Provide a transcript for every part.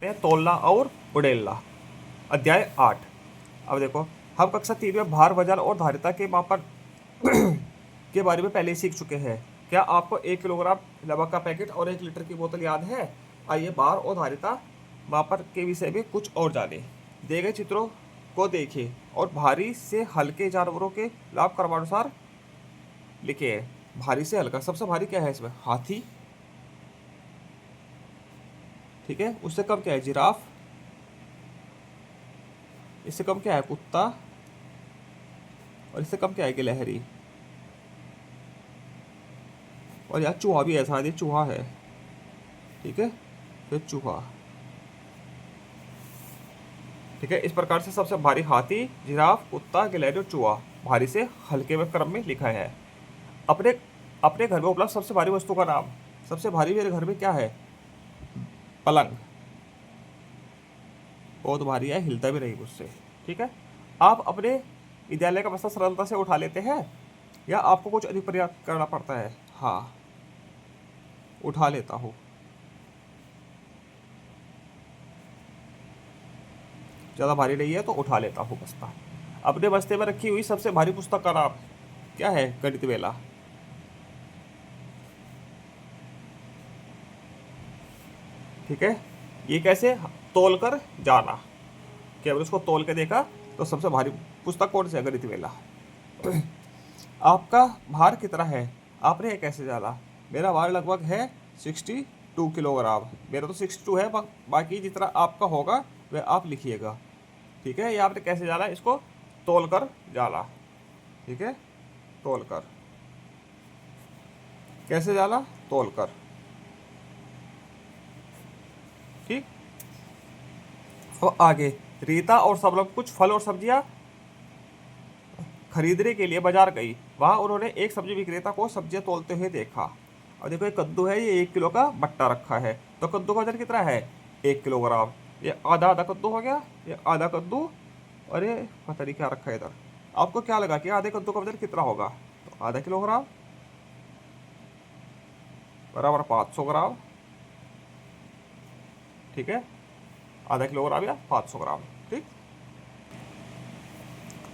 तोलना और उड़ेलना। अध्याय 8। अब देखो, हम कक्षा 3 में भार, वजन और धारिता के मापन के बारे में पहले ही सीख चुके हैं। क्या आपको 1 किलोग्राम नमक का पैकेट और 1 लीटर की बोतल याद है? आइए भार और धारिता मापन के विषय में कुछ और जाने। दिए गए चित्रों को देखिए और भारी से हल्के जानवरों के लाभ क्रमानुसार लिखिए। भारी से हल्का, सबसे भारी क्या है इसमें? हाथी। ठीक है, उससे कम क्या है? जिराफ। इससे कम क्या है? कुत्ता। और इससे कम क्या है? गिलहरी। और यार चूहा भी है, शायद ये चूहा है। ठीक है, फिर चूहा। ठीक है, इस प्रकार से सबसे भारी हाथी, जिराफ, कुत्ता, गिलहरी और चूहा भारी से हल्के में क्रम में लिखा है। अपने अपने घर में उपलब्ध सबसे भारी वस्तु का नाम। सबसे भारी मेरे घर में क्या है? पलंग। बहुत भारी है, हिलता भी नहीं मुझसे। ठीक है, आप अपने विद्यालय का बस्ता सरलता से उठा लेते हैं या आपको कुछ अधिक प्रयास करना पड़ता है? हाँ, उठा लेता हूँ। ज़्यादा भारी नहीं है तो उठा लेता हूँ बस्ता। अपने बस्ते में रखी हुई सबसे भारी पुस्तक का नाम क्या है? गणित मेला। ठीक है, ये कैसे? तोल कर जाना। केवल उसको तोल के देखा तो सबसे भारी पुस्तक कौन सी है? गणित मेला। आपका भार कितना है? आपने ये कैसे जाना? मेरा भार लगभग है 62 किलोग्राम। मेरा तो 62 है, बाकी जितना आपका होगा वह आप लिखिएगा। ठीक है, ये आपने कैसे जाना? इसको तोल कर जाना। ठीक है, तोल कर। कैसे जाना? तोल कर। ठीक। और आगे, रीता और सबलम कुछ फल और सब्जियां खरीदने के लिए बाजार गई। वहां उन्होंने एक सब्जी विक्रेता को सब्जियां तोलते हुए देखा। और देखो, ये कद्दू है, ये 1 किलो का बट्टा रखा है। तो कद्दू का वजन कितना है? 1 किलोग्राम। ये आधा आधा कद्दू हो गया, ये आधा कद्दू। और ये पता नहीं क्या रखा है इधर। आपको क्या लगा कि आधे कद्दू का वजन कितना होगा? तो आधा किलोग्राम बराबर 500 ग्राम। ठीक है, आधा किलोग्राम या 500 ग्राम। ठीक,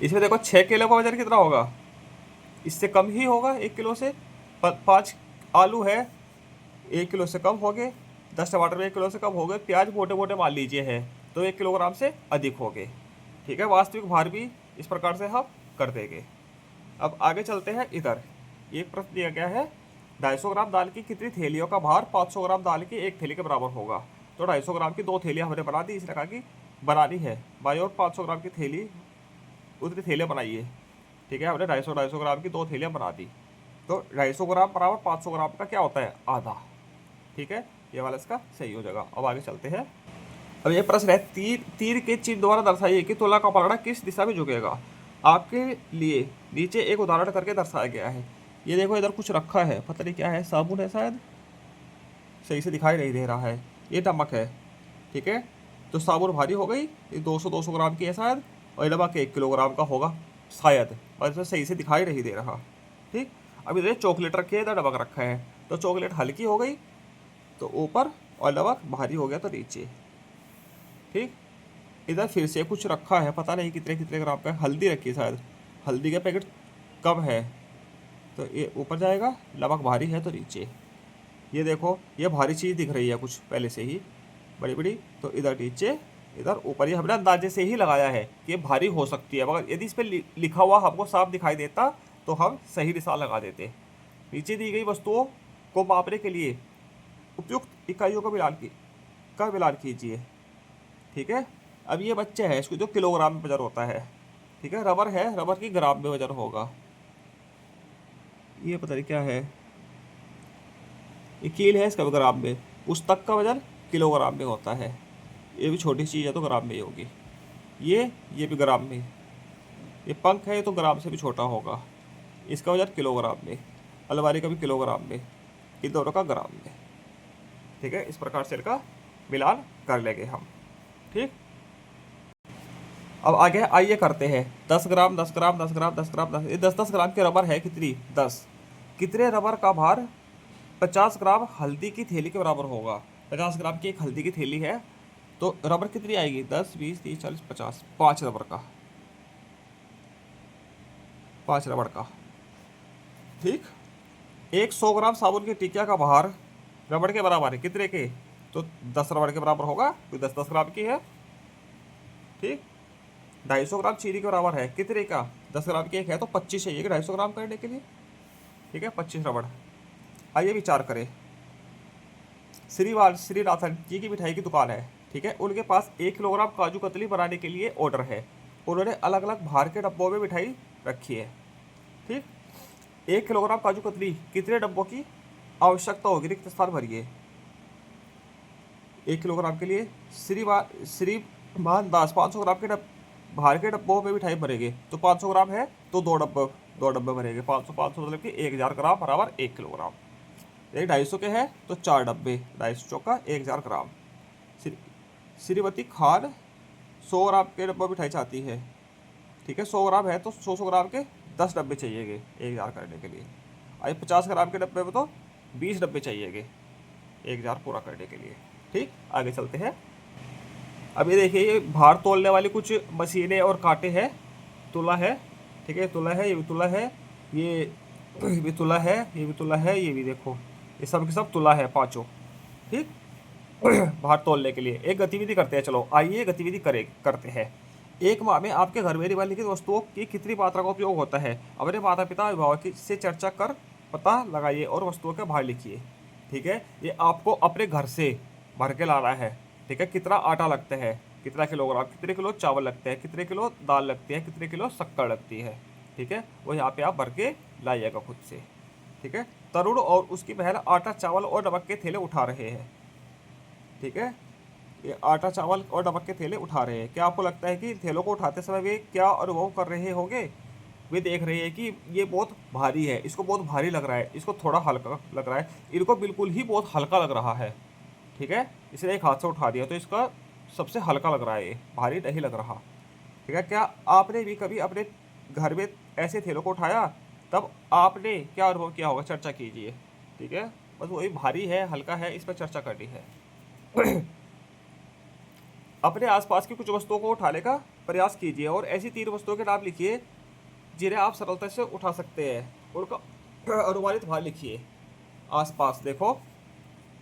इसमें देखो 6 किलो का वजन कितना होगा? इससे कम ही होगा 1 किलो से। 5 आलू है, 1 किलो से कम हो गए। 10 टमाटर 1 किलो से कम हो गए। प्याज मोटे मोटे मान लीजिए है तो 1 किलोग्राम से अधिक हो गए। ठीक है, वास्तविक भार भी इस प्रकार से हम कर देंगे। अब आगे चलते हैं। इधर एक प्रश्न दिया गया है, 250 ग्राम दाल की कितनी थैलियों का भार 500 ग्राम दाल की एक थैली के बराबर होगा? तो 250 ग्राम की 2 थैलियाँ हमने बना दी। इसने कहा कि बनानी है बाई और 500 ग्राम की थैली, उतनी थैलियाँ बनाइए। ठीक है, हमने 250 ग्राम की 2 थैलियाँ बना दी। तो 250 ग्राम बराबर 500 ग्राम का क्या होता है? आधा। ठीक है, ये वाला इसका सही हो जाएगा। अब आगे चलते हैं। अब ये प्रश्न है, तीर तीर के चिन्ह द्वारा दर्शाइए कि तुला का पलड़ा किस दिशा में झुकेगा। आपके लिए नीचे एक उदाहरण करके दर्शाया गया है। ये देखो, इधर कुछ रखा है, पता नहीं क्या है, साबुन है शायद, सही से दिखाई नहीं दे रहा है। ये नमक है। ठीक है, तो साबुन भारी हो गई, ये 200 ग्राम की है शायद, और ये नमक 1 किलोग्राम का होगा शायद, पर इसमें सही से दिखाई नहीं दे रहा। ठीक, अब इधर चॉकलेट रखी है, इधर नमक रखा है। तो चॉकलेट हल्की हो गई तो ऊपर, और नमक भारी हो गया तो नीचे। ठीक, इधर फिर से कुछ रखा है, पता नहीं कितने कितने ग्राम का है। हल्दी रखी है शायद, हल्दी का पैकेट कम है तो ये ऊपर जाएगा, नमक भारी है तो नीचे। ये देखो, ये भारी चीज़ दिख रही है कुछ पहले से ही बड़ी बड़ी, तो इधर नीचे, इधर ऊपर। ये हमने अंदाजे से ही लगाया है कि ये भारी हो सकती है, मगर यदि इस पर लिखा हुआ हमको साफ दिखाई देता तो हम सही निशान लगा देते। नीचे दी गई वस्तुओं को मापने के लिए उपयुक्त इकाइयों का मिलान कीजिए। ठीक है, अब ये बच्चे हैं, इसको जो किलोग्राम में वजन होता है। ठीक है, रबर है, रबर की ग्राम में वजन होगा। ये पता नहीं क्या है, ये कील है, इसका भी ग्राम में। पुस्तक का वजन किलोग्राम में होता है। ये भी छोटी चीज़ है तो ग्राम में ही होगी। ये भी ग्राम में। ये पंख है, ये तो ग्राम से भी छोटा होगा। इसका वजन किलोग्राम में। अलमारी का भी किलोग्राम में। इन दोनों का ग्राम में। ठीक है, इस प्रकार से इनका मिलान कर लेंगे हम। ठीक, अब आगे आइए करते हैं। 10 ग्राम, 10 ग्राम, 10 ग्राम, 10 ग्राम, 10, ये 10 10 ग्राम के रबर है कितनी? 10। कितने रबर का भार 50 ग्राम हल्दी की थैली के बराबर होगा? 50 ग्राम की एक हल्दी की थैली है, तो रबर कितनी आएगी, 10 20 30 40 50, 5 रबर का, 5 रबर का। ठीक। एक 100 ग्राम साबुन की टिकिया का भार रबड़ के बराबर है, कितने के, तो 10 रबड़ के बराबर होगा, तो 10 ग्राम की है। ठीक। 250 ग्राम चीनी के बराबर है, कितने का, 10 ग्राम की एक है, तो 25 चाहिए 250 ग्राम करने के लिए। ठीक है, 25 रबड़। आइए विचार करें, श्रीनाथन जी की मिठाई की दुकान है। ठीक है, उनके पास 1 किलोग्राम काजू कतली बनाने के लिए ऑर्डर है। उन्होंने अलग अलग भार के डब्बों में मिठाई रखी है। ठीक। 1 किलोग्राम काजू कतली कितने डब्बों की आवश्यकता होगी, रिक्त स्थान भरिए। 1 किलोग्राम के लिए श्रीमान दास 500 ग्राम के भार के डब्बों में मिठाई भरेंगे, तो 500 ग्राम है तो दो डब्बे भरेंगे, 500 500 मतलब कि 1000 ग्राम बराबर 1 किलोग्राम। यदि 250 के हैं तो 4 डब्बे, 250 चौका 1000 ग्राम। श्रीमती खान 100 ग्राम के डब्बा मिठाई चाहती है। ठीक है, 100 ग्राम है तो 100 ग्राम के 10 डब्बे चाहिएगे 1000 करने के लिए। अरे 50 ग्राम के डब्बे में तो 20 डब्बे चाहिएगे 1000 पूरा करने के लिए। ठीक, आगे चलते हैं। अब ये देखिए, ये भार तोलने वाली कुछ मशीनें और कांटे हैं। तुला है, ठीक है, तुला है, ये भी तुला है, ये भी तुला है, ये भी तुला है, ये भी देखो, ये सब के सब तुला है पांचों। ठीक। भार तोलने के लिए एक गतिविधि करते हैं, चलो आइए गतिविधि करते हैं। एक माह में आपके घर में निम्नलिखित वस्तुओं की कितनी मात्रा का उपयोग होता है, अपने माता पिता अभिभावक से चर्चा कर पता लगाइए और वस्तुओं का भार लिखिए। ठीक है, ये आपको अपने घर से भर के लाना है। ठीक है, कितना आटा लगता है, कितना किलोग्राम, कितने किलो चावल लगते हैं, कितने किलो दाल लगती है, कितने किलो शक्कर लगती है। ठीक है, वो यहाँ पे आप भर के लाइएगा खुद से। ठीक है, तरुण और उसकी बहन आटा चावल और नमक के थैले उठा रहे हैं। ठीक है, ये आटा चावल और नमक के थैले उठा रहे हैं। क्या आपको लगता है कि थैलों को उठाते समय वे क्या अनुभव कर रहे होंगे। वे देख रहे हैं कि ये बहुत भारी है, इसको बहुत भारी लग रहा है, इसको थोड़ा हल्का लग रहा है, इनको बिल्कुल ही बहुत हल्का लग रहा है। ठीक है, इसने एक हाथ से उठा दिया तो इसका सबसे हल्का लग रहा है, ये भारी नहीं लग रहा। ठीक है, क्या आपने भी कभी अपने घर में ऐसे थैलों को उठाया, तब आपने क्या अनुभव किया होगा, चर्चा कीजिए। ठीक है, बस वही भारी है हल्का है, इस पर चर्चा करनी है। अपने आसपास की कुछ वस्तुओं को उठाने का प्रयास कीजिए और ऐसी 3 वस्तुओं के नाम लिखिए जिन्हें आप सरलता से उठा सकते हैं, उनका अनुमानित भार लिखिए। आसपास देखो,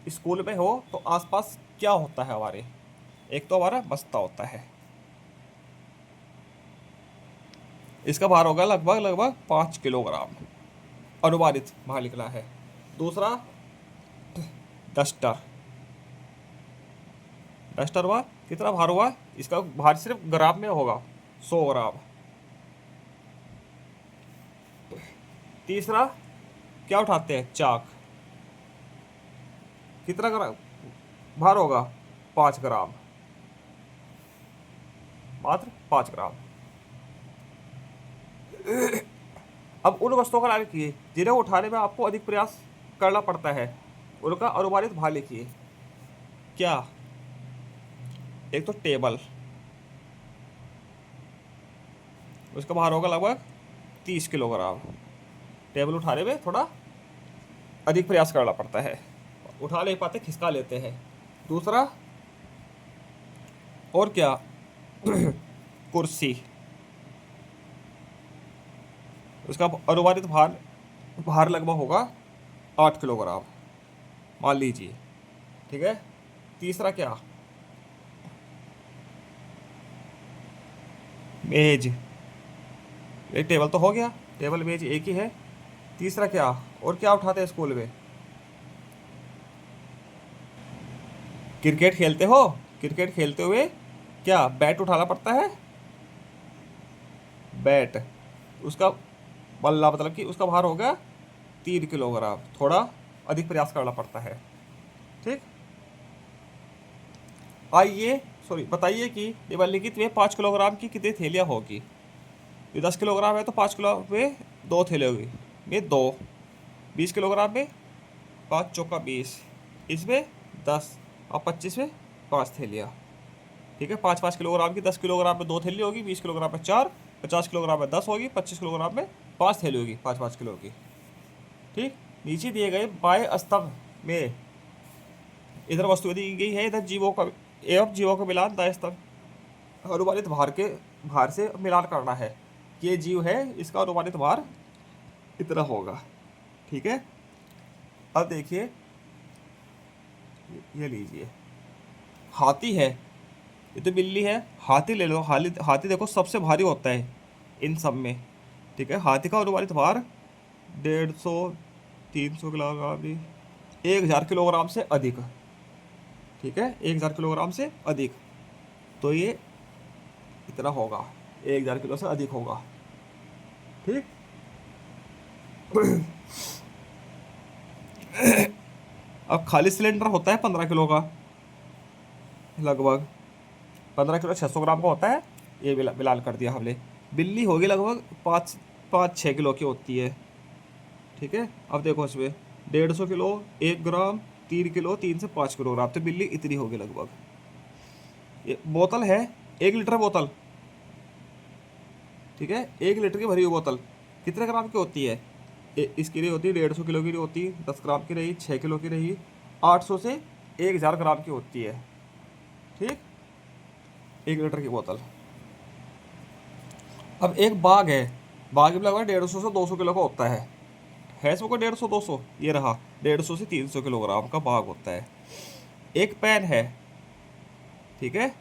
स्कूल में हो तो आसपास क्या होता है हमारे, एक तो हमारा बस्ता होता है, इसका भार होगा लगभग 5 किलोग्राम, अनुमानित भार लिखना है। दूसरा डस्टर, डस्टर हुआ कितना भार हुआ, इसका भार सिर्फ ग्राम में होगा 100 ग्राम। तीसरा क्या उठाते हैं, चाक, कितना ग्राम भार होगा, 5 ग्राम, मात्र 5 ग्राम। अब उन वस्तुओं का नाम लिखिए जिन्हें उठाने में आपको अधिक प्रयास करना पड़ता है, उनका अनुमानित भार लिखिए। क्या, एक तो टेबल, उसका भार होगा लगभग 30 किलोग्राम, टेबल उठाने में थोड़ा अधिक प्रयास करना पड़ता है, उठा नहीं पाते, खिसका लेते हैं। दूसरा और क्या, कुर्सी, उसका अनुमानित भार भार लगभग होगा 8 किलोग्राम, मान लीजिए। ठीक है, तीसरा क्या, मेज, ये टेबल तो हो गया, टेबल मेज एक ही है। तीसरा क्या, और क्या उठाते हैं स्कूल में, क्रिकेट खेलते हो, क्रिकेट खेलते हुए क्या बैट उठाना पड़ता है, बैट, उसका बल्ला मतलब कि उसका भार होगा 3 किलोग्राम, थोड़ा अधिक प्रयास करना पड़ता है। ठीक, आइए सॉरी बताइए कि निम्नलिखित में 5 किलोग्राम की कितनी थैलियाँ होगी। ये 10 किलोग्राम है तो 5 किलो में 2 थैले होगी, ये 2, 20 किलोग्राम में 5 चौका 20, इसमें 10 और 25 में 5 थैलियाँ। ठीक है, 5 किलोग्राम की 10 किलोग्राम में 2 थैली होगी, 20 किलोग्राम में 4, 50 किलोग्राम में 10 होगी, 25 किलोग्राम में 5 थैली होगी 5 किलो की। ठीक, नीचे दिए गए बाएं स्तंभ में इधर वस्तुएं दी गई है, इधर जीवों का एवं जीवों का मिलान दायस्तर अनुमानित भार से मिलान करना है। ये जीव है, इसका अनुमानित भार इतना होगा। ठीक है, अब देखिए, ये लीजिए, हाथी है, ये तो बिल्ली है, हाथी ले लो। हाथी देखो सबसे भारी होता है इन सब में। ठीक है, हाथी का अनुमानित भार 150, 300 किलोग्राम भी, 1000 किलोग्राम से अधिक। ठीक है, 1000 किलोग्राम से अधिक, तो ये इतना होगा, 1000 किलो से अधिक होगा। ठीक। अब खाली सिलेंडर होता है 15 किलो का, लगभग 15 किलो 600 ग्राम का होता है। ये मिलान कर दिया हमने। बिल्ली होगी लगभग 5-6 किलो की होती है। ठीक है, अब देखो इसमें 150 किलो, 1 ग्राम, 3 किलो, 3 से 5 किलोग्राम, तो बिल्ली इतनी होगी लगभग। ये बोतल है, 1 लीटर बोतल। ठीक है, 1 लीटर की भरी हुई बोतल कितने ग्राम की होती है? इसकी रही होती है 150 किलो की होती, 10 ग्राम की रही, 6 किलो की रही, 800 से 1000 ग्राम की होती है। ठीक, 1 लीटर की बोतल। अब एक बाग है, बाग में लगभग 150 से 200 किलो का होता है इसमें को 150-200, ये रहा 150 से 300 किलोग्राम का बाग होता है। एक पेन है, ठीक है,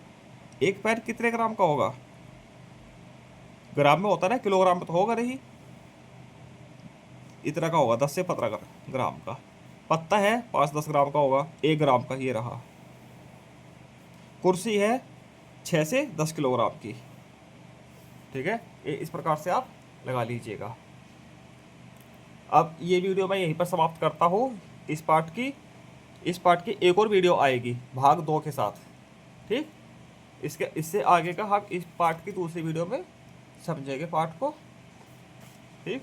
एक पेन कितने ग्राम का होगा? ग्राम में होता है ना, किलोग्राम में तो होगा नहीं। इतना का होगा, 10 से 15 ग्राम का। पत्ता है 5-10 ग्राम का होगा, 1 ग्राम का, ये रहा। कुर्सी है 6 से 10 किलोग्राम की। ठीक है, ये इस प्रकार से आप लगा लीजिएगा। अब ये वीडियो मैं यहीं पर समाप्त करता हूँ। इस पार्ट की एक और वीडियो आएगी भाग 2 के साथ। ठीक, इससे आगे का हम इस पार्ट की दूसरी वीडियो में समझेंगे पार्ट को। ठीक।